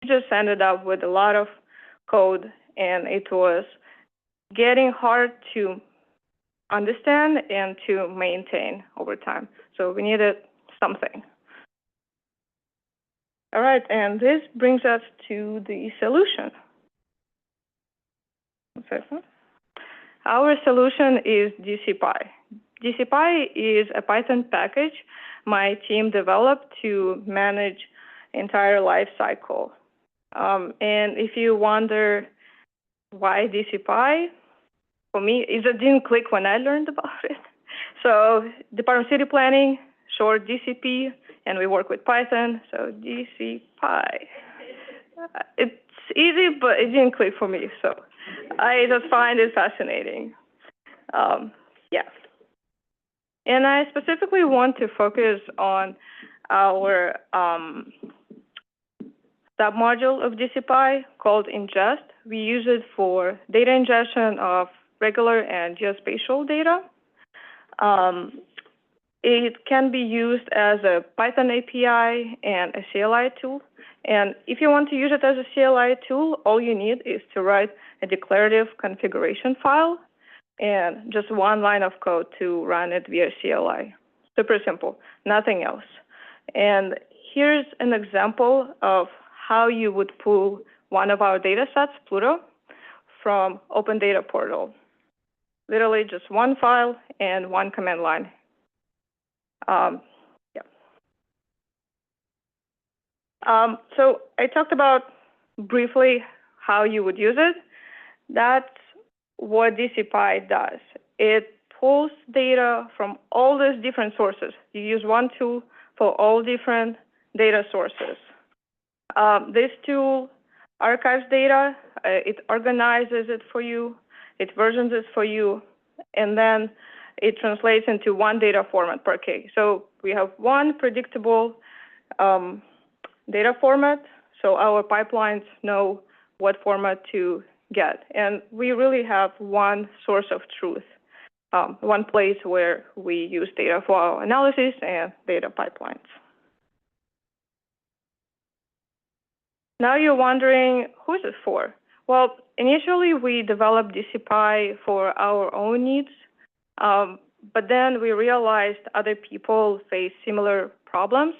just ended up with a lot of code, and it was getting hard to understand and to maintain over time. So we needed something. All right, and this brings us to the solution. Our solution is DCPy. DCPy is a Python package my team developed to manage entire life cycle. And if you wonder why DCPy, for me, it just didn't click when I learned about it. So Department of City Planning, short DCP, and we work with Python, so DCPy. It's easy, but it didn't click for me, so I just find it fascinating. Yeah. And I specifically want to focus on our submodule of DCPy called ingest. We use it for data ingestion of regular and geospatial data. It can be used as a Python API and a CLI tool. And if you want to use it as a CLI tool, all you need is to write a declarative configuration file and just one line of code to run it via CLI. Super simple, nothing else. And here's an example of how you would pull one of our data sets, Pluto, from Open Data portal. Literally just one file and one command line. So I talked about briefly how you would use it. That's what DCPy does. It pulls data from all these different sources. You use one tool for all different data sources. This tool archives data, it organizes it for you, it versions it for you, and then it translates into one data format per K. So we have one predictable data format, so our pipelines know what format to get. And we really have one source of truth, one place where we use data for our analysis and data pipelines. Now you're wondering, who is it for? Well, initially we developed DCPy for our own needs, but then we realized other people face similar problems,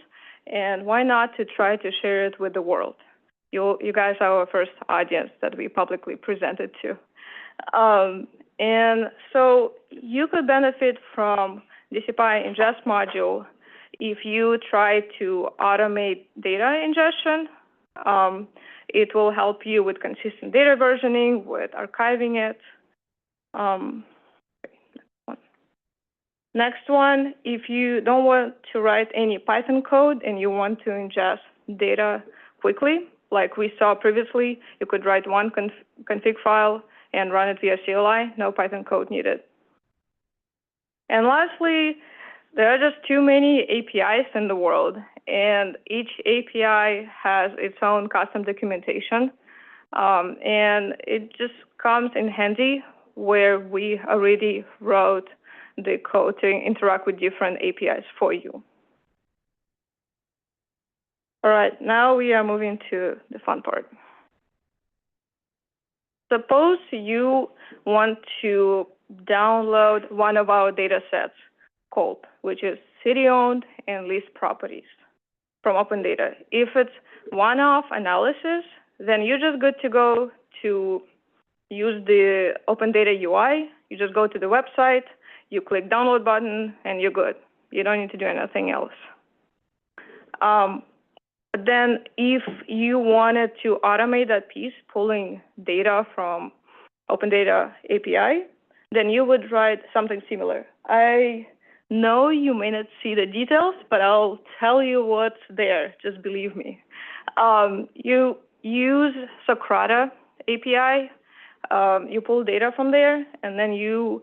and why not to try to share it with the world? You guys are our first audience that we publicly presented to. And so you could benefit from DCPy ingest module if you try to automate data ingestion. It will help you with consistent data versioning, with archiving it. Next one, if you don't want to write any Python code and you want to ingest data quickly, like we saw previously, you could write one config file and run it via CLI, no Python code needed. And lastly, there are just too many APIs in the world, and each API has its own custom documentation, and it just comes in handy where we already wrote the code to interact with different APIs for you. All right, now we are moving to the fun part. Suppose you want to download one of our data sets, COLP, which is city-owned and leased properties from Open Data. If it's one-off analysis, then you're just good to go to use the Open Data UI. You just go to the website, you click download button, and you're good. You don't need to do anything else. But then if you wanted to automate that piece, pulling data from Open Data API, then you would write something similar. I know you may not see the details, but I'll tell you what's there, just believe me. You use Socrata API, you pull data from there, and then you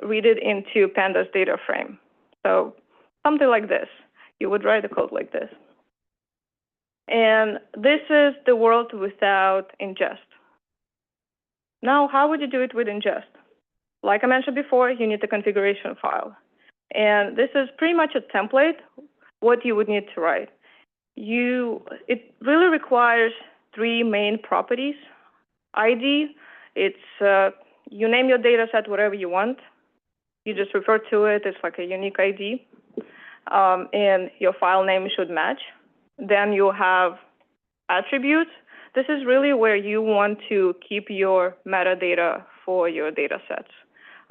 read it into Pandas data frame. So something like this. You would write the code like this. And this is the world without ingest. Now, how would you do it with ingest? Like I mentioned before, you need the configuration file. And this is pretty much a template, what you would need to write. it really requires three main properties. ID, it's you name your data set whatever you want. You just refer to it. It's like a unique ID. And your file name should match. Then you have attributes. This is really where you want to keep your metadata for your data sets.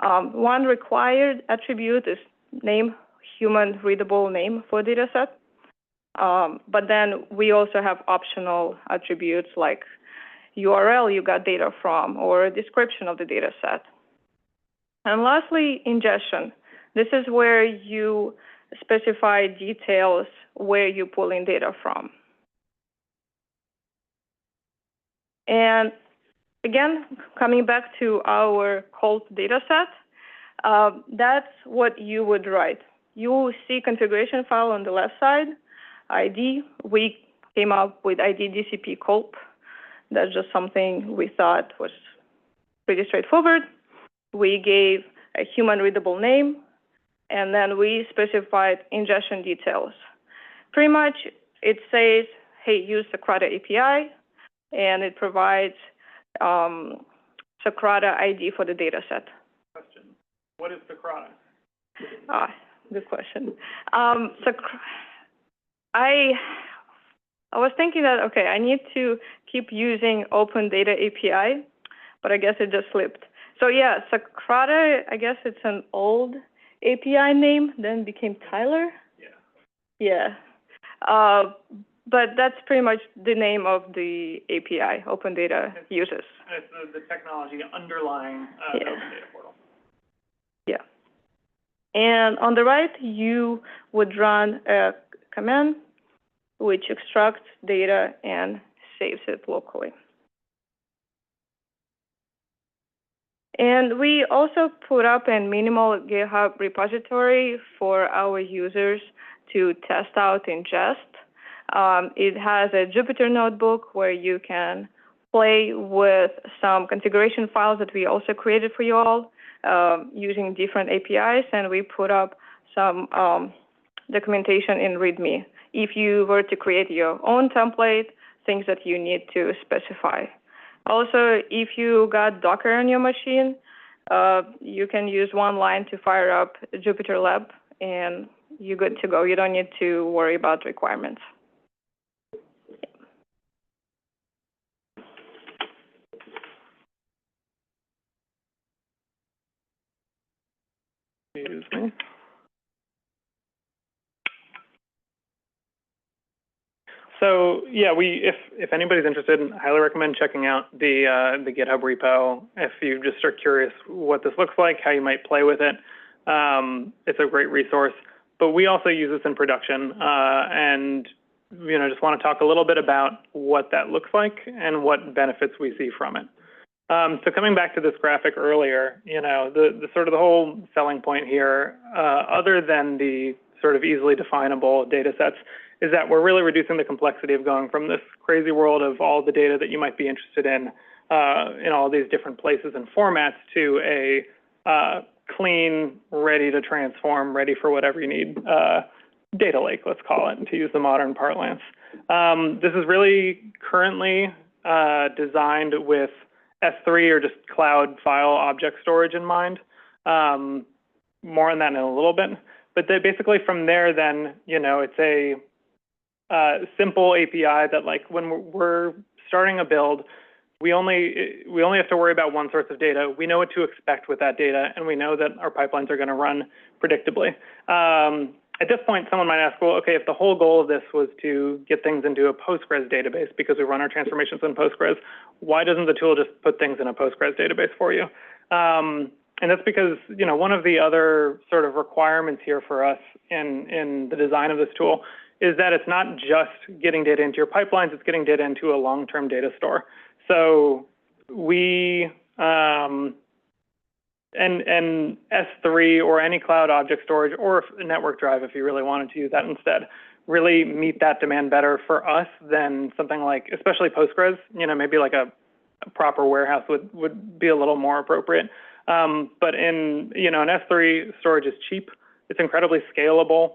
One required attribute is name, human readable name for data set. But then we also have optional attributes like URL you got data from or a description of the data set. And lastly, ingestion. This is where you specify details where you're pulling data from. And again, coming back to our cold data set, that's what you would write. You will see configuration file on the left side, ID. We came up with ID DCP culp. That's just something we thought was pretty straightforward. We gave a human readable name, and then we specified ingestion details. Pretty much it says, hey, use Socrata API, and it provides Socrata ID for the data set. Question, what is Socrata? Good question. I was thinking that, okay, I need to keep using Open Data API, but I guess it just slipped. So yeah, Socrata, I guess it's an old API name, then became Tyler. Yeah. But that's pretty much the name of the API Open Data uses. It's the technology underlying the Open Data portal. Yeah. And on the right, you would run a command which extracts data and saves it locally. And we also put up a minimal GitHub repository for our users to test out ingest. It has a Jupyter notebook where you can play with some configuration files that we also created for you all using different APIs, and we put up some documentation in README. If you were to create your own template, things that you need to specify. Also, if you got Docker on your machine, you can use one line to fire up Jupyter Lab, and you're good to go. You don't need to worry about requirements. Excuse me. So yeah, if anybody's interested, I highly recommend checking out the GitHub repo. If you just are curious what this looks like, how you might play with it, it's a great resource. But we also use this in production, and just want to talk a little bit about what that looks like and what benefits we see from it. So coming back to this graphic earlier, the sort of the whole selling point here, other than the sort of easily definable data sets, is that we're really reducing the complexity of going from this crazy world of all the data that you might be interested in all these different places and formats to a clean, ready to transform, ready for whatever you need data lake, let's call it, to use the modern parlance. This is really currently designed with S3 or just cloud file object storage in mind. More on that in a little bit. But basically from there, then, it's a simple API that, like, when we're starting a build, we only have to worry about one source of data. We know what to expect with that data, and we know that our pipelines are going to run predictably. At this point, someone might ask, well, okay, if the whole goal of this was to get things into a Postgres database because we run our transformations in Postgres, why doesn't the tool just put things in a Postgres database for you? And that's because, one of the other sort of requirements here for us in the design of this tool is that it's not just getting data into your pipelines, it's getting data into a long-term data store. So we, and S3 or any cloud object storage or a network drive, if you really wanted to use that instead, really meet that demand better for us than something like, especially Postgres, maybe like a proper warehouse would be a little more appropriate. But an S3 storage is cheap. It's incredibly scalable.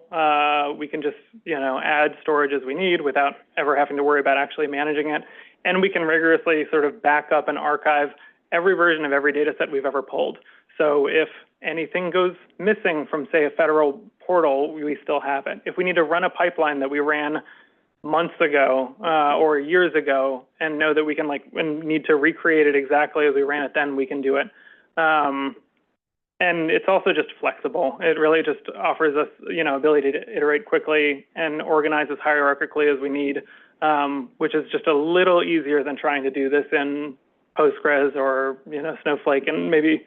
We can just, add storage as we need without ever having to worry about actually managing it. And we can rigorously sort of back up and archive every version of every data set we've ever pulled. So if anything goes missing from, say, a federal portal, we still have it. If we need to run a pipeline that we ran months ago or years ago and know that we can and need to recreate it exactly as we ran it then, we can do it. And it's also just flexible. It really just offers us, ability to iterate quickly and organize as hierarchically as we need, which is just a little easier than trying to do this in Postgres or, Snowflake and maybe,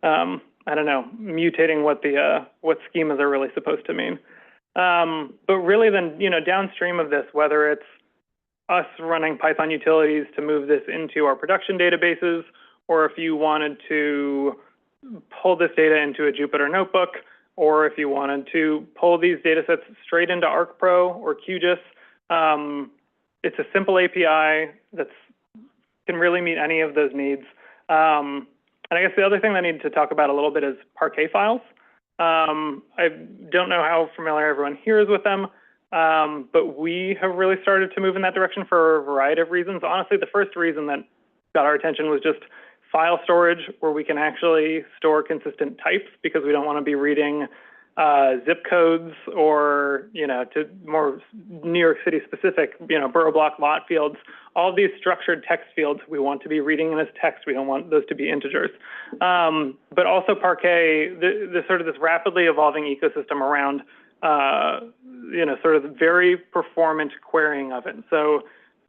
I don't know, mutating what schemas are really supposed to mean. But really then, downstream of this, whether it's us running Python utilities to move this into our production databases, or if you wanted to pull this data into a Jupyter notebook, or if you wanted to pull these data sets straight into ArcPro or QGIS, it's a simple API that can really meet any of those needs. And I guess the other thing that I need to talk about a little bit is Parquet files. I don't know how familiar everyone here is with them, but we have really started to move in that direction for a variety of reasons. Honestly, the first reason that got our attention was just file storage, where we can actually store consistent types, because we don't want to be reading zip codes or, to more New York City specific, borough block lot fields. All of these structured text fields we want to be reading in as text. We don't want those to be integers. But also Parquet, the sort of this rapidly evolving ecosystem around, sort of the very performant querying of it. So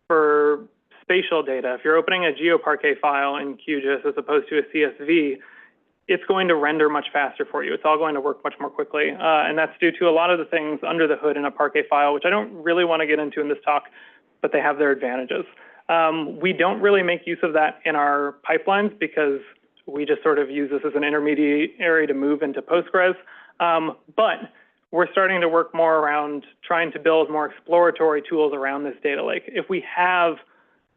for spatial data, if you're opening a GeoParquet file in QGIS as opposed to a CSV, it's going to render much faster for you. It's all going to work much more quickly. And that's due to a lot of the things under the hood in a Parquet file, which I don't really want to get into in this talk, but they have their advantages. We don't really make use of that in our pipelines because we just sort of use this as an intermediary to move into Postgres. But we're starting to work more around trying to build more exploratory tools around this data lake. If we have,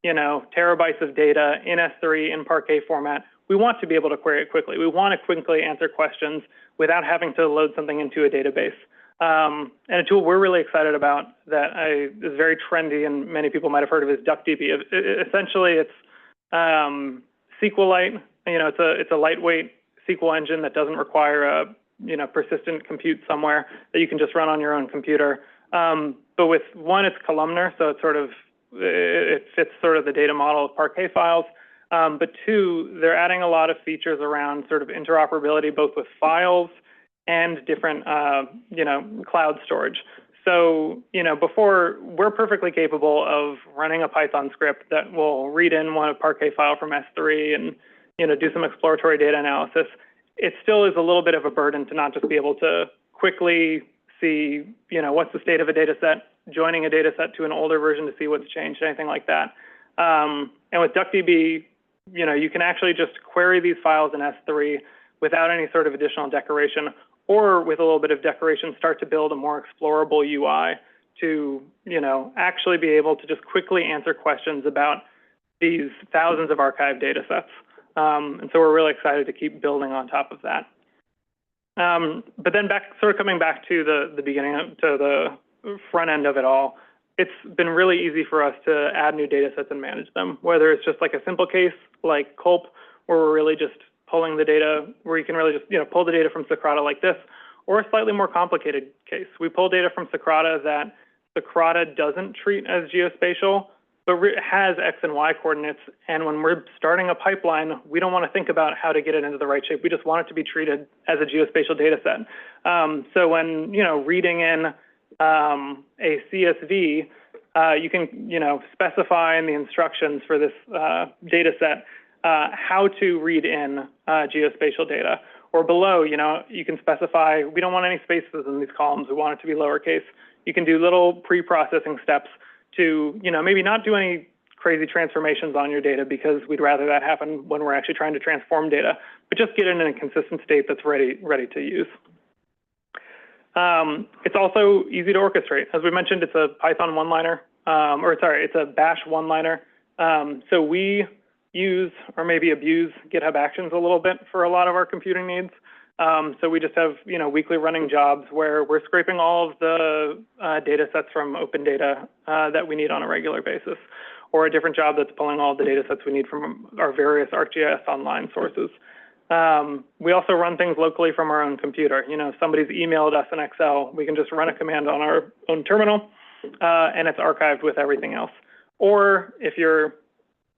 terabytes of data in S3 in Parquet format, we want to be able to query it quickly. We want to quickly answer questions without having to load something into a database. And a tool we're really excited about that is very trendy and many people might have heard of is DuckDB. Essentially, it's SQLite. It's a lightweight SQL engine that doesn't require a persistent compute somewhere that you can just run on your own computer. But with one, it's columnar, so it fits sort of the data model of Parquet files. But two, they're adding a lot of features around sort of interoperability, both with files and different, cloud storage. So, before, we're perfectly capable of running a Python script that will read in one Parquet file from S3 and, do some exploratory data analysis. It still is a little bit of a burden to not just be able to quickly see, what's the state of a data set, joining a data set to an older version to see what's changed, anything like that. And with DuckDB, you can actually just query these files in S3 without any sort of additional decoration, or with a little bit of decoration, start to build a more explorable UI to, actually be able to just quickly answer questions about these thousands of archived data sets. And so we're really excited to keep building on top of that. But then coming back to the beginning, to the front end of it all, it's been really easy for us to add new data sets and manage them, whether it's just like a simple case like Culp, where we're really just pulling the data, where you can really just pull the data from Socrata like this, or a slightly more complicated case. We pull data from Socrata that Socrata doesn't treat as geospatial, but has X and Y coordinates. And when we're starting a pipeline, we don't want to think about how to get it into the right shape. We just want it to be treated as a geospatial data set. So when, reading in a CSV, you can, specify in the instructions for this data set how to read in geospatial data. Or below, you can specify, we don't want any spaces in these columns. We want it to be lowercase. You can do little pre-processing steps to, maybe not do any crazy transformations on your data, because we'd rather that happen when we're actually trying to transform data, but just get it in a consistent state that's ready to use. It's also easy to orchestrate. As we mentioned, it's a Python one-liner, it's a Bash one-liner. So we use, or maybe abuse, GitHub Actions a little bit for a lot of our computing needs. So we just have, weekly running jobs where we're scraping all of the data sets from Open Data that we need on a regular basis, or a different job that's pulling all the data sets we need from our various ArcGIS online sources. We also run things locally from our own computer. If somebody's emailed us an Excel, we can just run a command on our own terminal, and it's archived with everything else. Or if you're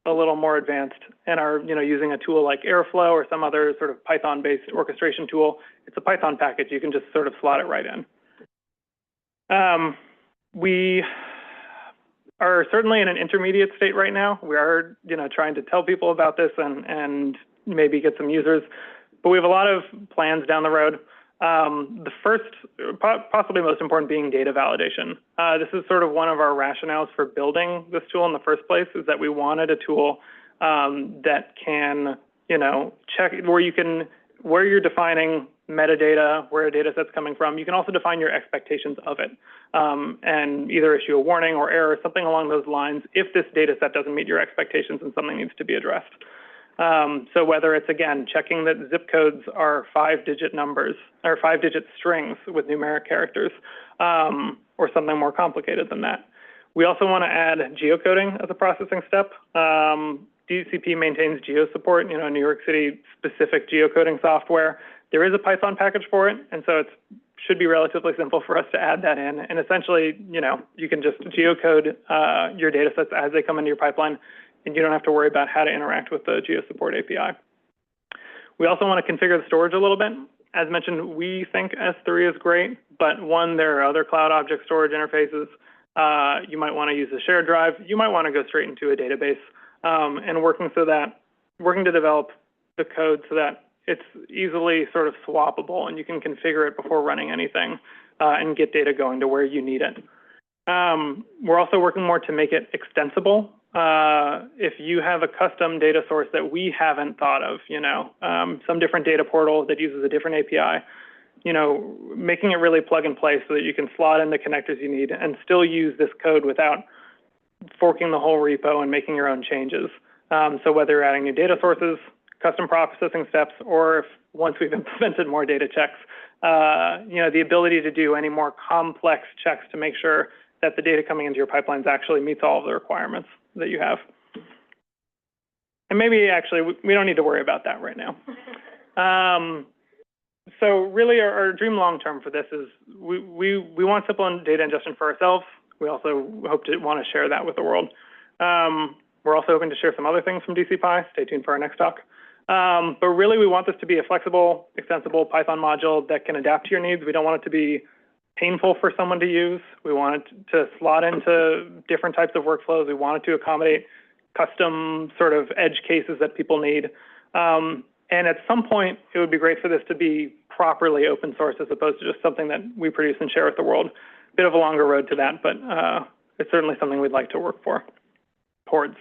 a little more advanced and are using a tool like Airflow or some other sort of Python-based orchestration tool, it's a Python package. You can just sort of slot it right in. We are certainly in an intermediate state right now. We are trying to tell people about this and maybe get some users, but we have a lot of plans down the road. The first, possibly most important, being data validation. This is sort of one of our rationales for building this tool in the first place, is that we wanted a tool that can, check where you're defining metadata, where a data set's coming from. You can also define your expectations of it, and either issue a warning or error, something along those lines, if this data set doesn't meet your expectations and something needs to be addressed. So whether it's, again, checking that zip codes are 5-digit numbers or 5-digit strings with numeric characters, or something more complicated than that. We also want to add geocoding as a processing step. DCP maintains geo support, New York City specific geocoding software. There is a Python package for it, and so it should be relatively simple for us to add that in. And essentially, you can just geocode your data sets as they come into your pipeline, and you don't have to worry about how to interact with the GeoSupport API. We also want to configure the storage a little bit. As mentioned, we think S3 is great, but there are other cloud object storage interfaces. You might want to use a shared drive. You might want to go straight into a database, and working to develop the code so that it's easily sort of swappable, and you can configure it before running anything and get data going to where you need it. We're also working more to make it extensible. If you have a custom data source that we haven't thought of, some different data portal that uses a different API, making it really plug and play so that you can slot in the connectors you need and still use this code without forking the whole repo and making your own changes. So whether you're adding new data sources, custom processing steps, or if once we've implemented more data checks, the ability to do any more complex checks to make sure that the data coming into your pipelines actually meets all of the requirements that you have. And maybe actually we don't need to worry about that right now. So really our dream long-term for this is we want simple data ingestion for ourselves. We also want to share that with the world. We're also hoping to share some other things from DCPy. Stay tuned for our next talk. But really we want this to be a flexible, extensible Python module that can adapt to your needs. We don't want it to be painful for someone to use. We want it to slot into different types of workflows. We want it to accommodate custom sort of edge cases that people need. And at some point, it would be great for this to be properly open source as opposed to just something that we produce and share with the world. Bit of a longer road to that, but it's certainly something we'd like to work towards.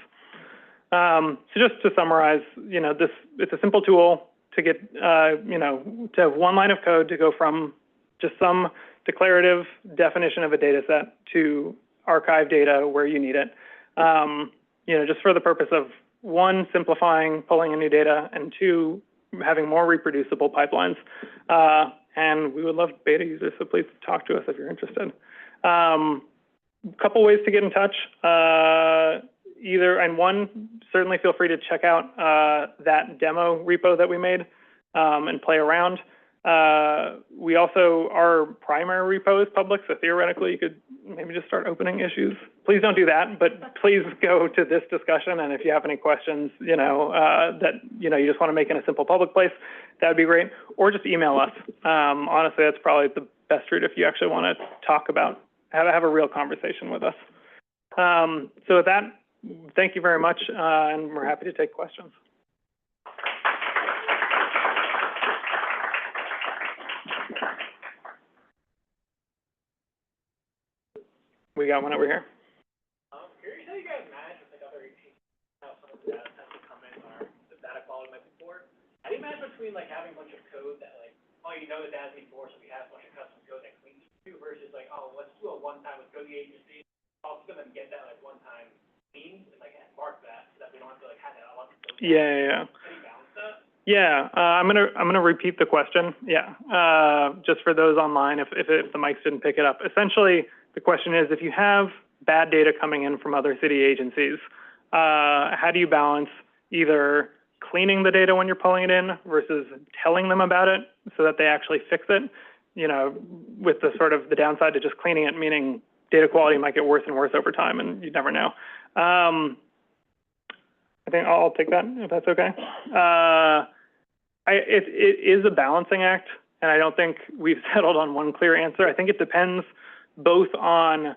So just to summarize, it's a simple tool to get, to have one line of code to go from just some declarative definition of a data set to archive data where you need it. Just for the purpose of, one, simplifying, pulling in new data, and two, having more reproducible pipelines. And we would love beta users, so please talk to us if you're interested. A couple ways to get in touch. One, certainly feel free to check out that demo repo that we made and play around. We also, our primary repo is public, so theoretically you could maybe just start opening issues. Please don't do that, but please go to this discussion, and if you have any questions, that you just want to make in a simple public place, that would be great. Or just email us. Honestly, that's probably the best route if you actually want to talk about, have a real conversation with us. So with that, thank you very much, and we're happy to take questions. We got one over here. Curious how you guys manage with like other how some of the data sets that come in or the data quality might be poor. How do you manage between like having a bunch of code that like, oh, the data's been poor, so we have a bunch of custom code that cleans to, versus like, oh, let's do a one-time with code the agency, also gonna get that like one-time clean and like mark that so that we don't have to like have that a lot of code. Yeah. How do you balance that? Yeah, I'm gonna repeat the question. Yeah, just for those online, if the mics didn't pick it up. Essentially, the question is, if you have bad data coming in from other city agencies, how do you balance either cleaning the data when you're pulling it in versus telling them about it so that they actually fix it? You know, with the sort of the downside to just cleaning it, meaning data quality might get worse and worse over time, and you never know. I think I'll take that if that's okay. It is a balancing act, and I don't think we've settled on one clear answer. I think it depends both on,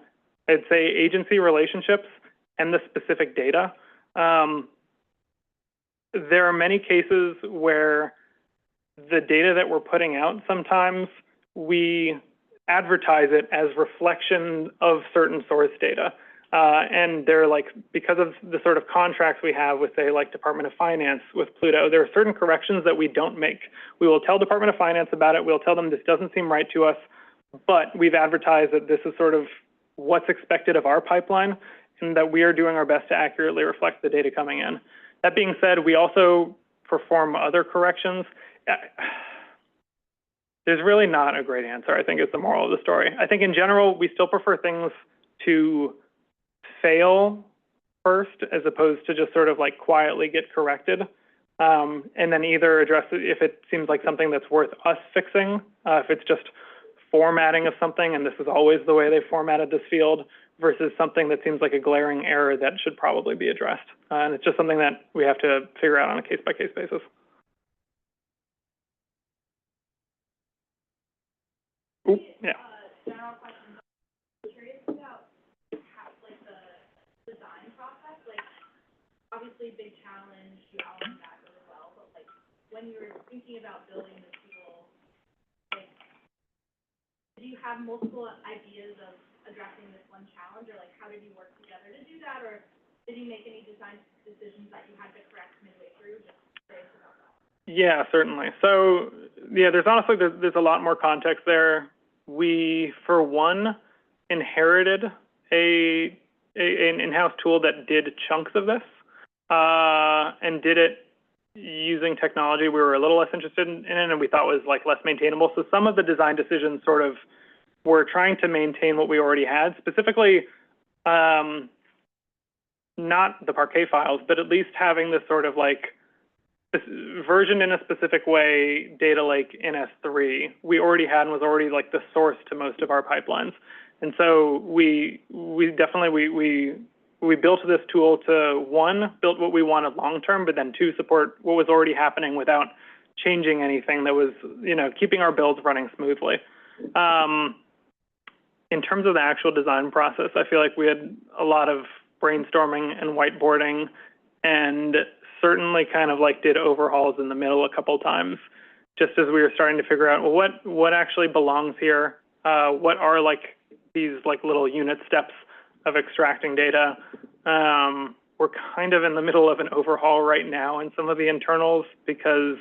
I'd say, agency relationships and the specific data. There are many cases where the data that we're putting out, sometimes we advertise it as reflection of certain source data. And they're like, because of the sort of contracts we have with, say, like Department of Finance with Pluto, there are certain corrections that we don't make. We will tell Department of Finance about it. We'll tell them this doesn't seem right to us, but we've advertised that this is sort of what's expected of our pipeline and that we are doing our best to accurately reflect the data coming in. That being said, we also perform other corrections. There's really not a great answer, I think, is the moral of the story. I think in general, we still prefer things to fail first as opposed to just sort of like quietly get corrected, and then either address it if it seems like something that's worth us fixing, if it's just formatting of something and this is always the way they formatted this field, versus something that seems like a glaring error that should probably be addressed. And it's just something that we have to figure out on a case-by-case basis. Ooh, yeah. General question. I'm curious about how, like, the design process. Like, obviously, big challenge. You outlined that really well. But like, when you were thinking about building the tool, like, did you have multiple ideas of addressing this one challenge, or like, how did you work together to do that, or did you make any design decisions that you had to correct midway through? Just curious about that. Yeah, certainly. So, yeah, there's honestly there's a lot more context there. We, for one, inherited an in-house tool that did chunks of this, and did it using technology we were a little less interested in it, and we thought was like less maintainable. So some of the design decisions sort of were trying to maintain what we already had, specifically not the Parquet files, but at least having this sort of like versioned in a specific way data lake in S3 we already had and was already like the source to most of our pipelines. And so we definitely built this tool to, one, build what we wanted long term, but then two, support what was already happening without changing anything that was, you know, keeping our builds running smoothly. In terms of the actual design process, I feel like we had a lot of brainstorming and whiteboarding, and certainly kind of like did overhauls in the middle a couple times, just as we were starting to figure out, well, what actually belongs here? What are like these like little unit steps of extracting data? We're kind of in the middle of an overhaul right now in some of the internals because,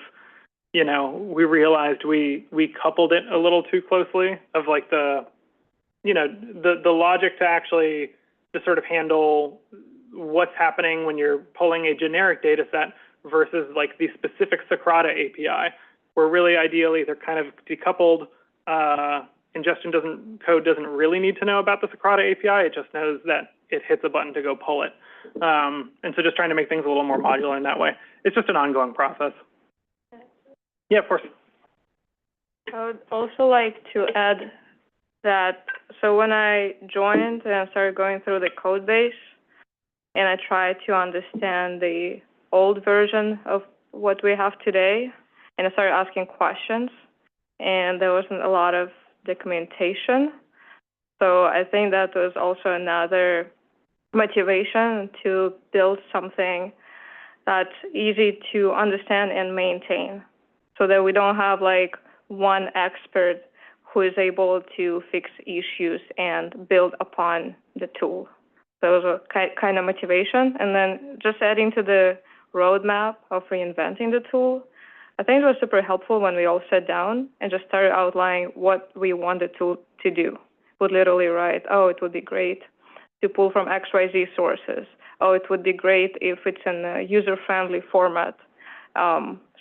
you know, we realized we coupled it a little too closely of like the, you know, the logic to actually to sort of handle what's happening when you're pulling a generic data set versus like the specific Socrata API, where really ideally they're kind of decoupled. Ingestion code doesn't really need to know about the Socrata API. It just knows that it hits a button to go pull it. And so just trying to make things a little more modular in that way. It's just an ongoing process. Yeah, of course. I would also like to add that, so when I joined and I started going through the code base, and I tried to understand the old version of what we have today, and I started asking questions, and there wasn't a lot of documentation. So I think that was also another motivation to build something that's easy to understand and maintain, so that we don't have like one expert who is able to fix issues and build upon the tool. So it was a kind of motivation. And then just adding to the roadmap of reinventing the tool, I think it was super helpful when we all sat down and just started outlining what we want the tool to do. Would literally write, oh, it would be great to pull from XYZ sources. Oh, it would be great if it's in a user-friendly format.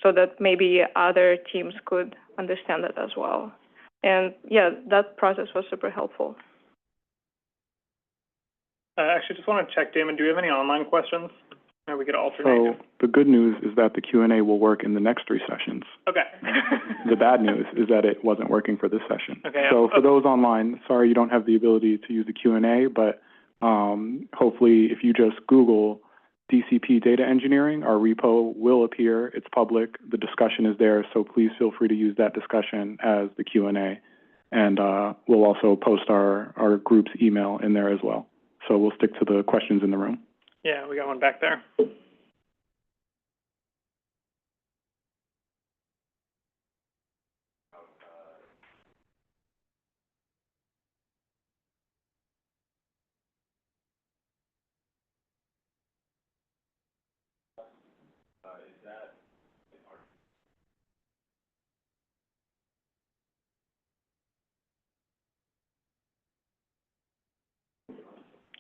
so that maybe other teams could understand it as well. And yeah, that process was super helpful. Actually, just want to check, Damon, do we have any online questions? Or we could alternate. So the good news is that the Q&A will work in the next 3 sessions. Okay. The bad news is that it wasn't working for this session. Okay. So for those online, sorry you don't have the ability to use the Q&A, but hopefully if you just Google DCP data engineering, our repo will appear. It's public. The discussion is there, so please feel free to use that discussion as the Q&A. And we'll also post our group's email in there as well. So we'll stick to the questions in the room. Yeah, we got one back there.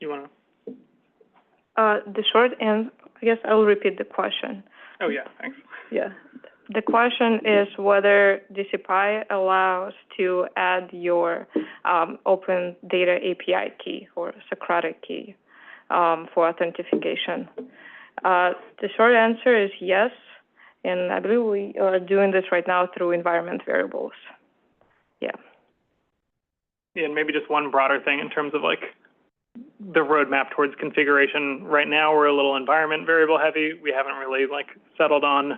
You want to? The short answer, I guess I'll repeat the question. Oh, yeah, thanks. Yeah. The question is whether DCPy allows to add your Open Data API key or Socratic key for authentication. The short answer is yes, and I believe we are doing this right now through environment variables. Yeah. Yeah, and maybe just one broader thing in terms of like the roadmap towards configuration. Right now, we're a little environment variable heavy. We haven't really like settled on,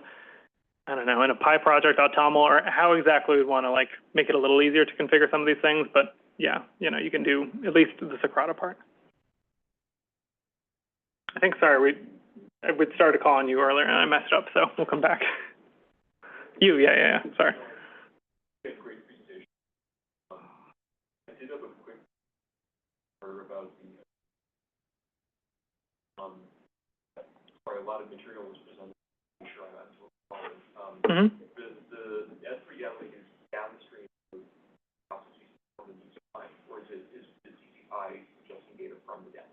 I don't know, in a Pi project, Automl, or how exactly we'd want to like make it a little easier to configure some of these things. But yeah, you know, you can do at least the Socrata part. I think, sorry, we started calling you earlier and I messed up, so we'll come back. You, yeah, sorry. Great presentation. I did have a quick word about the sorry, a lot of material was presented. I'm sure I'm not following. The S3 analytic is downstream of processes from the DCPy, or is DCPy adjusting data from the data?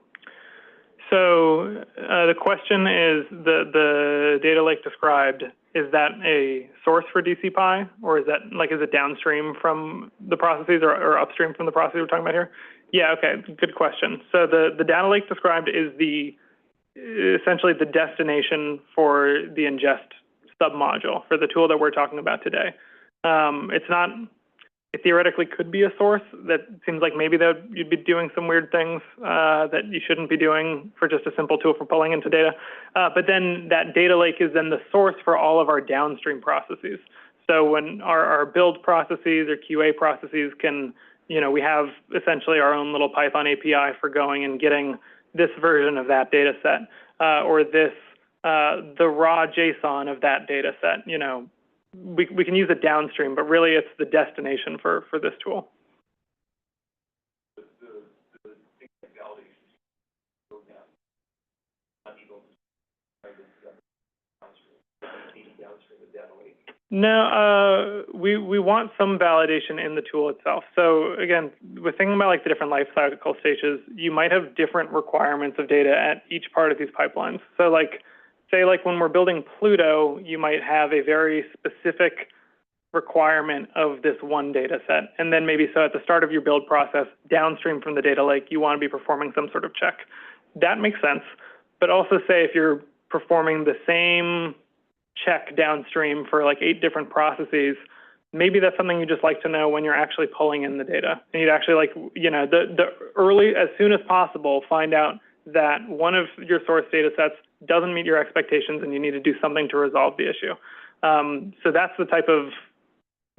So the question is, the data lake described, is that a source for DCPy, or is that like, is it downstream from the processes or upstream from the processes we're talking about here? Yeah, okay, good question. So the data lake described is essentially the destination for the ingest submodule for the tool that we're talking about today. It's not, it theoretically could be a source. That seems like maybe that you'd be doing some weird things that you shouldn't be doing for just a simple tool for pulling into data. But then that data lake is then the source for all of our downstream processes. So when our build processes or QA processes can, you know, we have essentially our own little Python API for going and getting this version of that data set, or this, the raw JSON of that data set. You know, we can use it downstream, but really it's the destination for this tool. No, we want some validation in the tool itself. So again, we're thinking about like the different life cycle stages. You might have different requirements of data at each part of these pipelines. So like, say like when we're building Pluto, you might have a very specific requirement of this one data set. And then maybe so at the start of your build process, downstream from the data lake, you want to be performing some sort of check. That makes sense. But also say if you're performing the same check downstream for like 8 different processes, maybe that's something you just like to know when you're actually pulling in the data. And you'd actually like, you know, the early, as soon as possible, find out that one of your source data sets doesn't meet your expectations and you need to do something to resolve the issue. So that's the type of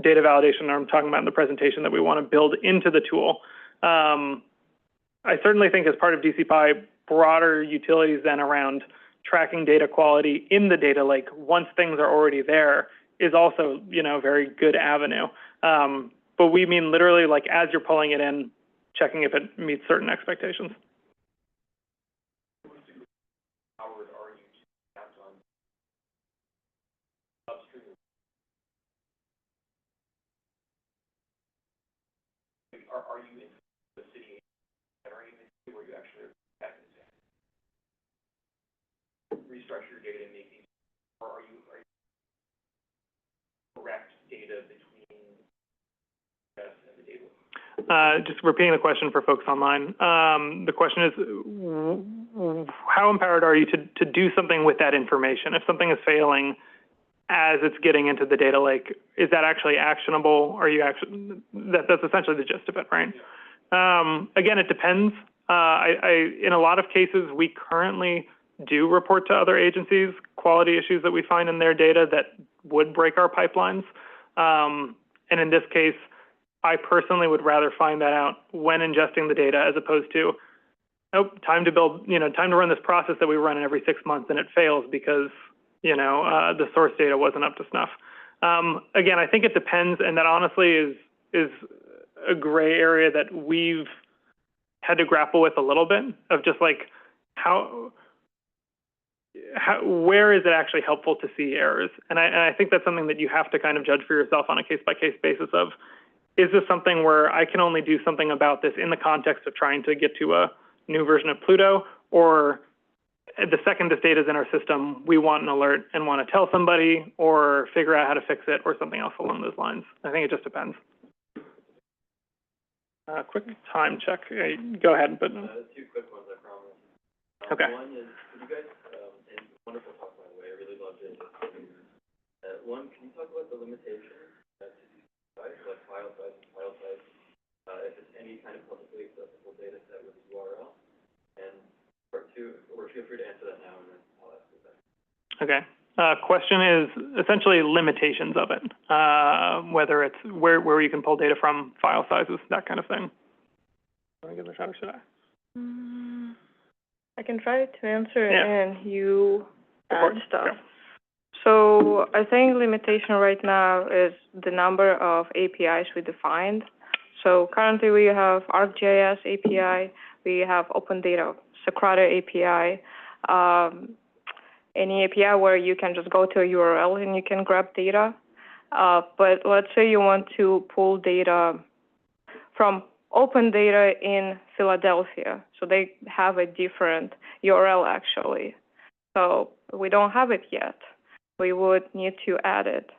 data validation I'm talking about in the presentation that we want to build into the tool. I certainly think as part of DCPy, broader utilities then around tracking data quality in the data lake once things are already there is also, you know, a very good avenue. But we mean literally like as you're pulling it in, checking if it meets certain expectations. Are you in the city, or are you in where you actually restructure your data and make these, or are you data between us and the data? Just repeating the question for folks online. The question is, how empowered are you to do something with that information? If something is failing as it's getting into the data lake, is that actually actionable? Are you actually, that's essentially the gist of it, right? Again, it depends. In a lot of cases, we currently do report to other agencies quality issues that we find in their data that would break our pipelines. And in this case, I personally would rather find that out when ingesting the data as opposed to, oh, time to build, time to run this process that we run every 6 months and it fails because, the source data wasn't up to snuff. Again, I think it depends, and that honestly is a gray area that we've had to grapple with a little bit of just like where is it actually helpful to see errors? And I think that's something that you have to kind of judge for yourself on a case-by-case basis of, is this something where I can only do something about this in the context of trying to get to a new version of Pluto, or the second this data is in our system, we want an alert and want to tell somebody or figure out how to fix it or something else along those lines. I think it just depends. Quick time check. Go ahead. But 2 quick ones, I promise. Okay. One is, could you guys, and wonderful talk, by the way, I really loved it. One, can you talk about the limitations to these sites, like file size and file type, if it's any kind of publicly accessible data set with a URL? And part 2, or feel free to answer that now, and then I'll ask it back. Okay. Question is essentially limitations of it, whether it's where you can pull data from, file sizes, that kind of thing. Want to give it a shot, or should I? I can try to answer, Yeah. and you add stuff. Yeah. So I think limitation right now is the number of APIs we defined. So currently we have ArcGIS API, we have OpenData Socrata API, any API where you can just go to a URL and you can grab data. But let's say you want to pull data from OpenData in Philadelphia. So they have a different URL actually. So we don't have it yet. We would need to add it.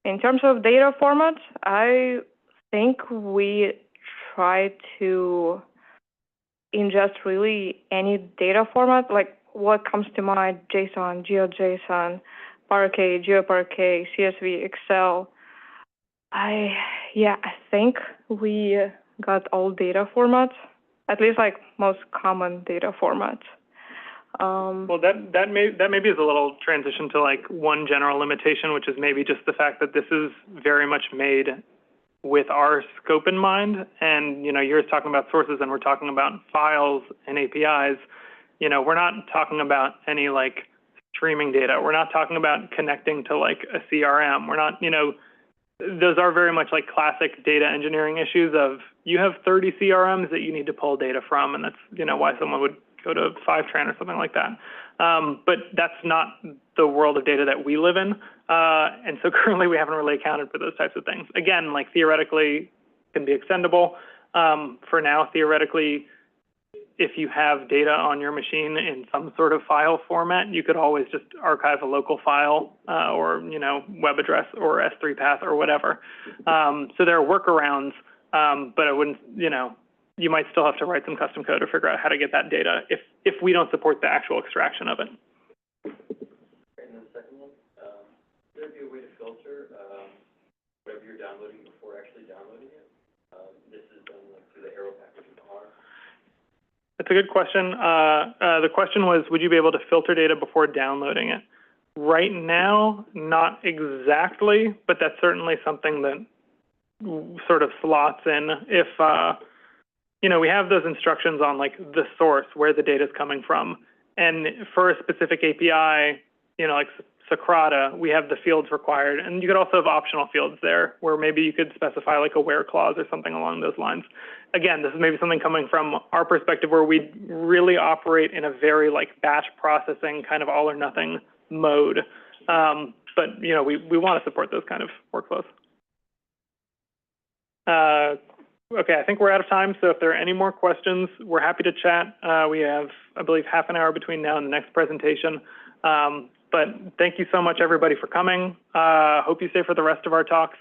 In terms of data formats, I think we try to ingest really any data format, like what comes to mind: JSON, GeoJSON, Parquet, GeoParquet, CSV, Excel. I think we got all data formats, at least like most common data formats. Well, that maybe is a little transition to like one general limitation, which is maybe just the fact that this is very much made with our scope in mind. And you're talking about sources, and we're talking about files and APIs. We're not talking about any like streaming data. We're not talking about connecting to like a CRM. We're not, those are very much like classic data engineering issues of you have 30 CRMs that you need to pull data from, and that's, why someone would go to Fivetran or something like that. But that's not the world of data that we live in. And so currently we haven't really accounted for those types of things. Again, like theoretically can be extendable. For now, theoretically, if you have data on your machine in some sort of file format, you could always just archive a local file or, web address or S3 path or whatever. So there are workarounds, but I wouldn't, you might still have to write some custom code to figure out how to get that data if we don't support the actual extraction of it. And then the second one, would there be a way to filter whatever you're downloading before actually downloading it? This is done like through the arrow package in R. That's a good question. The question was, would you be able to filter data before downloading it? Right now, not exactly, but that's certainly something that sort of slots in. If, we have those instructions on like the source, where the data is coming from. And for a specific API, like Socrata, we have the fields required. And you could also have optional fields there where maybe you could specify like a where clause or something along those lines. Again, this is maybe something coming from our perspective where we really operate in a very like batch processing kind of all or nothing mode. But, we want to support those kind of workflows. Okay, I think we're out of time. So if there are any more questions, we're happy to chat. We have, I believe, half an hour between now and the next presentation. But thank you so much, everybody, for coming. Hope you stay for the rest of our talks.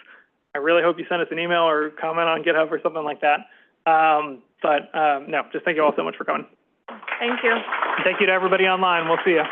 I really hope you send us an email or comment on GitHub or something like that. No, just thank you all so much for coming. Thank you. Thank you to everybody online. We'll see you.